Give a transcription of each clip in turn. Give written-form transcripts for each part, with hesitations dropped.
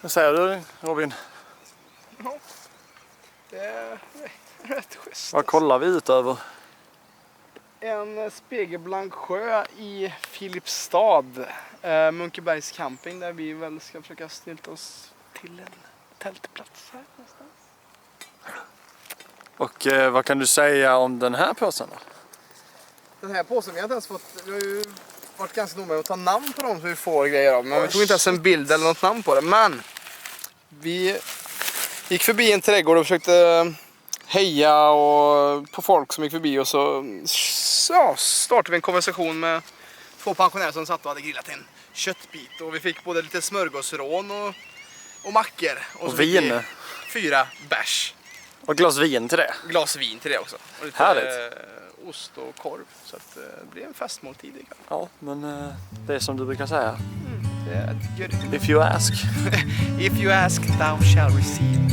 Vad säger du, Robin? Ja, det är rätt schysst. Vad kollar vi ut över? En spegelblank sjö i Filipstad. Munkebergs camping, där vi väl ska försöka snylta oss till en tältplats här någonstans. Och vad kan du säga om den här påsen då? Den här påsen, vi har inte ens fått... Vi har ju varit ganska noga med att ta namn på dem så vi får grejer av. Men vi tog inte ens en bild eller något namn på det. Men vi gick förbi en trädgård och försökte heja på folk som gick förbi. Och så startade vi en konversation med 2 pensionärer som satt och hade grillat en köttbit. Och vi fick både lite smörgåsrån och mackor. Och vin. 4 bärs. Och glas vin till det. Glas vin till det också. Och lite härligt. Ost och korv. Så att det blir en festmåltid ikväll. Ja, men det är som du brukar säga. Det är good. If you ask. If you ask, thou shall receive.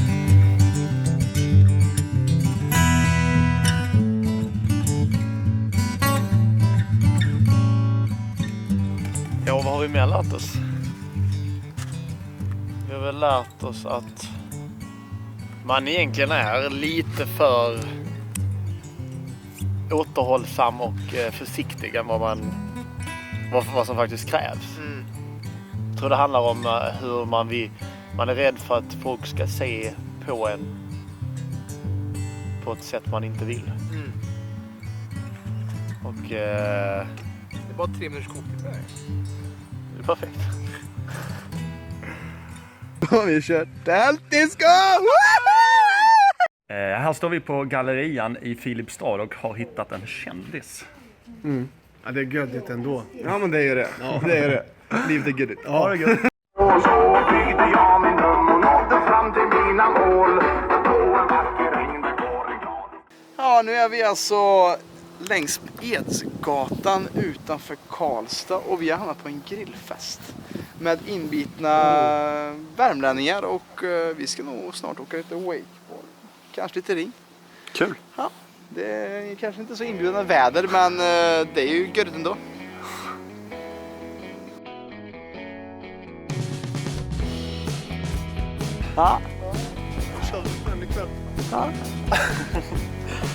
Ja, vad har vi mer lärt oss? Vi har väl lärt oss att man egentligen är lite för återhållsam och försiktig än vad som faktiskt krävs. Jag tror det handlar om hur man är rädd för att folk ska se på en på ett sätt man inte vill. Och Det är bara 3 minuters kokning på det här. det är perfekt. Vi kör tältdisco! Här står vi på gallerian i Filipstad och har hittat en kändis. Ja, det är göddigt ändå. Ja, men det är det. Ja, det är det. Livet är göddigt. Ja, det är gött. Och så byggde jag min dröm och nådde fram till mina mål. På en vacker äng där går en glad. Ja, nu är vi alltså längs Edsgatan utanför Karlstad och vi har hamnat på en grillfest med inbitna värmlänningar och vi ska nog snart åka lite wakeboard. Kanske lite ring. Kul. Ja, det är kanske inte så inbjudande väder men det är ju gött ändå. Ja. Kör du den ikväll? Ja.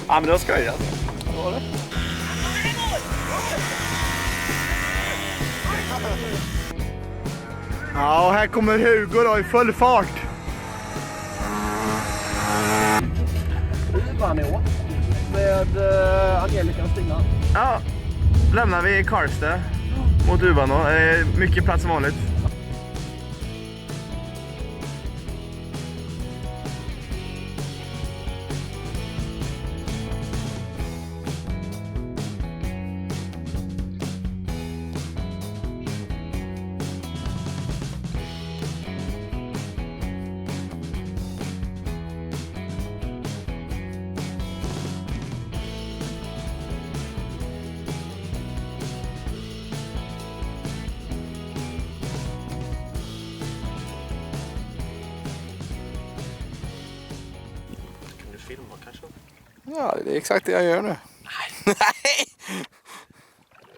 Ja, men det var skoj alltså. Vad var det? Ja, och här kommer Hugo då i full fart. Ubanå med Angelica Stina. Ja, lämnar vi Karlstad mot Ubanå. Mycket plats som vanligt. Filmer kanske? Ja, det är exakt det jag gör nu. Nej. Du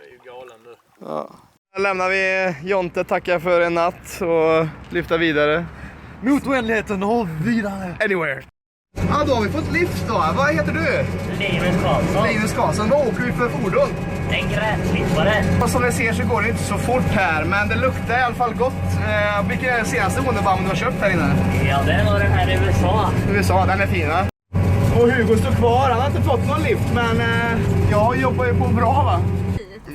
är ju galen nu. Ja. Då lämnar vi Jonte, tackar för en natt och lyfta vidare. Mot oändligheten och vidare. Anywhere. Ja, då har vi fått lift då. Vad heter du? Linus Karlsson. Linus Karlsson. Vad åker vi för fordon? En gräsklippare. Och som ni ser så går det inte så fort här, men det luktar i alla fall gott. Vilken är den senaste Wonderbomben du har köpt här inne? Ja, det är nog den här i USA. USA, den är fina. Och Hugo står kvar, han har inte fått någon lift, men jag jobbar ju på bra va?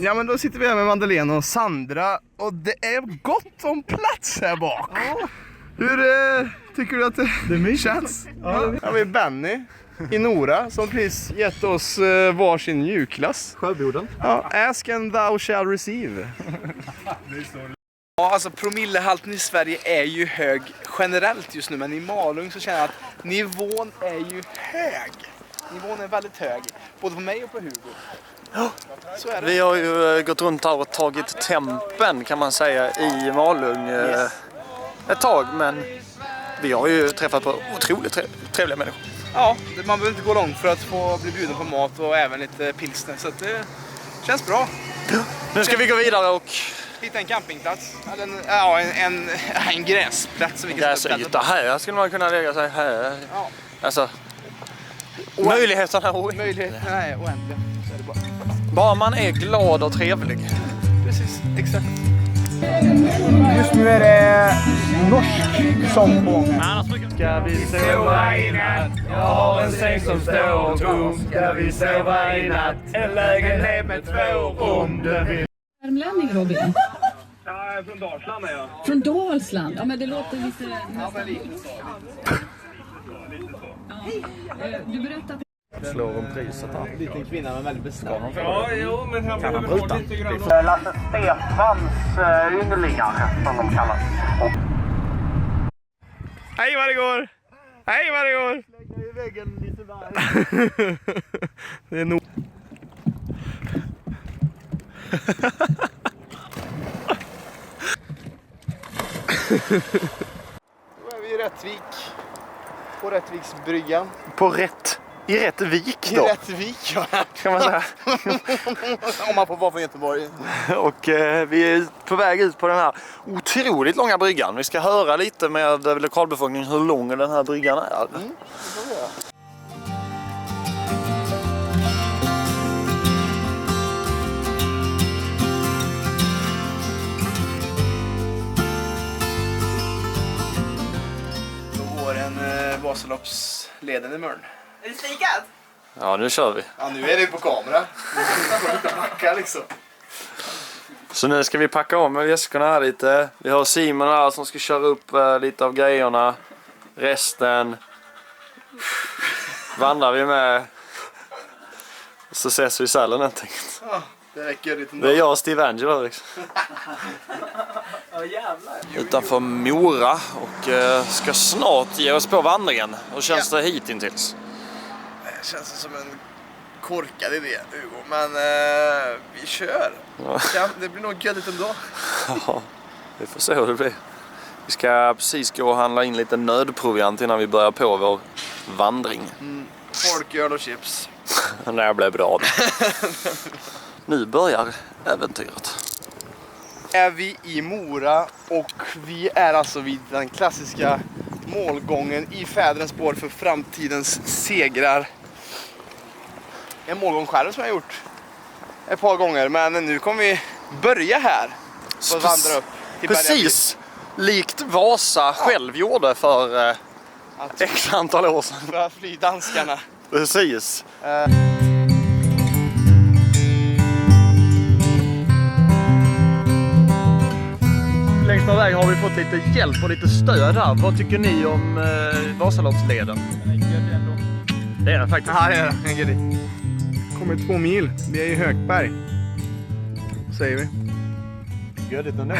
Ja, men då sitter vi här med Madeleine och Sandra och det är gott om plats här bak. Ja. Hur tycker du att det känns? Ja. Här har vi Benny i Nora som precis gett oss varsin julklass. Sjöboden. Ja, ask and thou shall receive. Ja, alltså promillehalten i Sverige är ju hög generellt just nu, men i Malung så känner jag att nivån är ju hög. Nivån är väldigt hög, både på mig och på Hugo. Ja, så är det. Vi har ju gått runt här och tagit tempen kan man säga i Malung ett tag, men vi har ju träffat på otroligt trevliga människor. Ja, man behöver inte gå långt för att få bli bjuden på mat och även lite pilsner, så att det känns bra. Nu ska vi gå vidare och hitta en campingplats. Eller en gräsplätt som vi kan Gräsyta här skulle man kunna lägga sig här. Ja. Alltså, möjligheterna är oändliga. Nej, oändliga. Så är det bara man är glad och trevlig. Precis, exakt. Just nu är det norsk sång på. Ska vi sova i natt? Jag har en säng som står tom. Ska vi sova i natt? En lägenhet med 2 rum. Du vill. Värmlänning, Robin? Ja, jag är från Dalsland är jag. Från Dalsland? Ja, men det låter lite... Ja, men lite så. Ja. Du berättade... Slår om priset här. En liten kvinna med väldigt bestämd. Ja, jo, men han kan han bruta? Lasse Stefans ynglingar som de kallas. Hej vad det går! Hej vad det går! Lägga i väggen lite varje. Det är nog... Då är vi i Rättvik. På Rättviksbryggan. I rätt vik I då? Rättvik, ja. Kan man säga. Om man får vara från Göteborg. Och vi är på väg ut på den här otroligt långa bryggan. Vi ska höra lite med lokalbefolkningen hur lång den här bryggan är. Det får vi göra. Då går en Vasaloppsleden i Mörn. Är det spikat? Ja, nu kör vi. Ja, nu är det på kamera. Backa liksom. Så nu ska vi packa om med väskorna här lite. Vi har Simon här som ska köra upp lite av grejerna. Resten vandrar vi med. Så ses vi i Sälen helt enkelt. Ja, det räcker lite ändå. Det är jag och Steve Angelo liksom. Ja, jävlar. Utanför Mora och ska snart ge oss på vandringen. Hur känns det hittills? Det känns som en korkad idé, Hugo. Men vi kör. Ja, det blir nog gödigt ändå. Ja, vi får se hur det blir. Vi ska precis gå och handla in lite nödproviant innan vi börjar på vår vandring. Folköl och chips. När jag blev bra. Nu börjar äventyret. Är vi i Mora och vi är alltså vid den klassiska målgången i fäderens spår för framtidens segrar. En målgång själv som jag har gjort ett par gånger, men nu kommer vi börja här och vandra upp till precis likt Vasa själv gjorde för x antal år sedan. för att fly danskarna. Precis. Längs med vägen har vi fått lite hjälp och lite stöd här. Vad tycker ni om Vasaloppsleden? Det är den faktiskt. Ja, det är det. Kommer 2 mil. Vi är i Högberg. Vad säger vi? Gödigt ändå.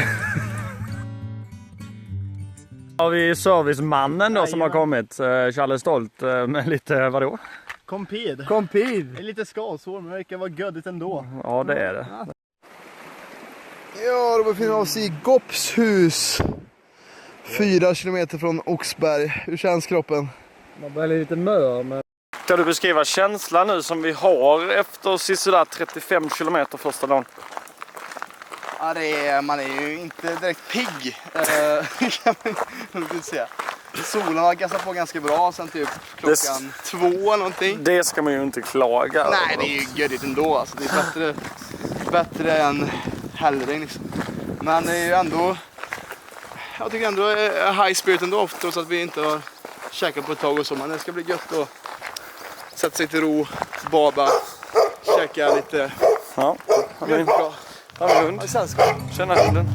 Har vi servicemannen då som har kommit. Charles Stolt med lite, vadå? Kompid. Det är lite skavsår, men det verkar vara gödigt ändå. Ja, det är det. Ja, då befinner vi oss i Goppshus. 4 kilometer från Oxberg. Hur känns kroppen? Man blir lite mör. Men... Kan du beskriva känslan nu som vi har efter sisådär 35 kilometer första dagen? Ja, man är ju inte direkt pigg. Kan man säga. Solen har gassat på ganska bra sen typ klockan 2 eller någonting. Det ska man ju inte klaga. Nej, det är ju gödigt ändå. Alltså, det är bättre än hällregn liksom. Men det är ju ändå... Jag tycker ändå high spirit ändå, trots att vi inte har käkat på ett tag och så. Men det ska bli gött att sätta sig till ro, bada, käka lite. Ja, Bra. har vi hund. Känna hunden.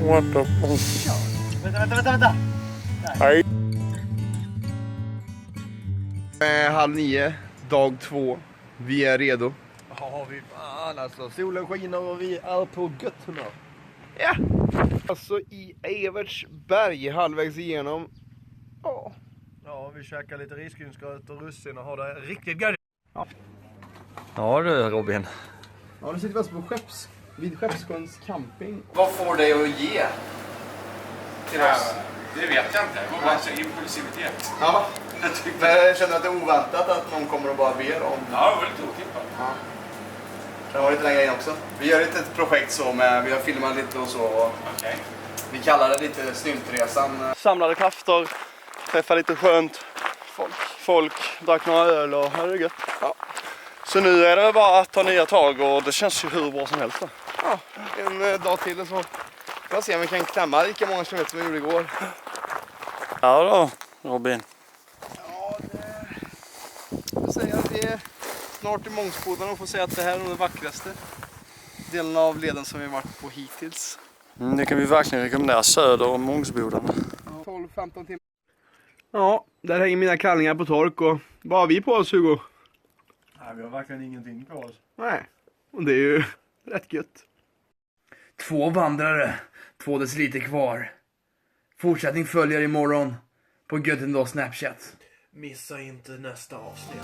What the fuck? Vänta. Hej. 8:30, dag 2. Vi är redo. Ja, vi fan alltså. Solen skiner och vi är på gött humör. Ja. Alltså i Evertsberg, halvvägs igenom. Ja. Ja, vi käkar lite risgrynsgröt och russin och har det riktigt gött. Ja du Robin. Ja, nu sitter vi alltså på vid Skeppssjöns camping. Vad får dig att ge till oss? Det vet jag inte. Det var bara så impulsivitet. Ja. Jag känner att det är oväntat att någon kommer och bara ber om... Ja, det var lite otippat. Ja. Det var lite den grejen också. Vi gör ett projekt så med, vi har filmat lite och så. Och vi kallar det lite Snyltresan. Samlade krafter, träffade lite skönt folk, drack några öl och hade det gött. Ja. Så nu är det bara att ta nya tag och det känns ju hur bra som helst då. Ja, en dag till och så. Jag ser om vi kan klämma lika många kilometer som vi gjorde igår. Ja då, Robin. Ja, jag säger att vi är snart i Mångsbodarna och får säga att det här är den vackraste delen av leden som vi varit på hittills. Det kan vi verkligen rekommendera, söder om Mångsbodarna. 12-15 timmar. Ja, där hänger mina kallningar på tork och vad har vi på oss, Hugo? Nej, vi har verkligen ingenting på oss. Nej, och det är ju rätt gött. 2 vandrare, 2 deciliter kvar. Fortsättning följer imorgon på Göttendal Snapchat. Missa inte nästa avsnitt.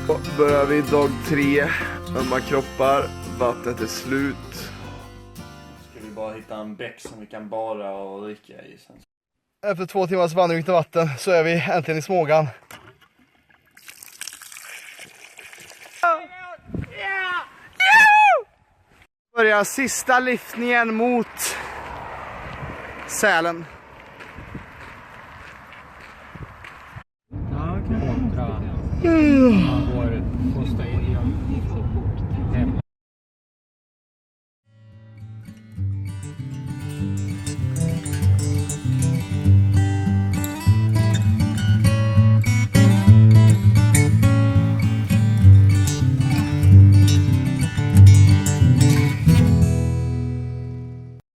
Då börjar vi dag 3. Ömma kroppar, vattnet är slut. Ska vi bara hitta en bäck som vi kan bada och dricka i sen. Efter 2 timmars vandring till vatten så är vi äntligen i Smågan. Börjar sista lyftningen mot Sälen. Ja,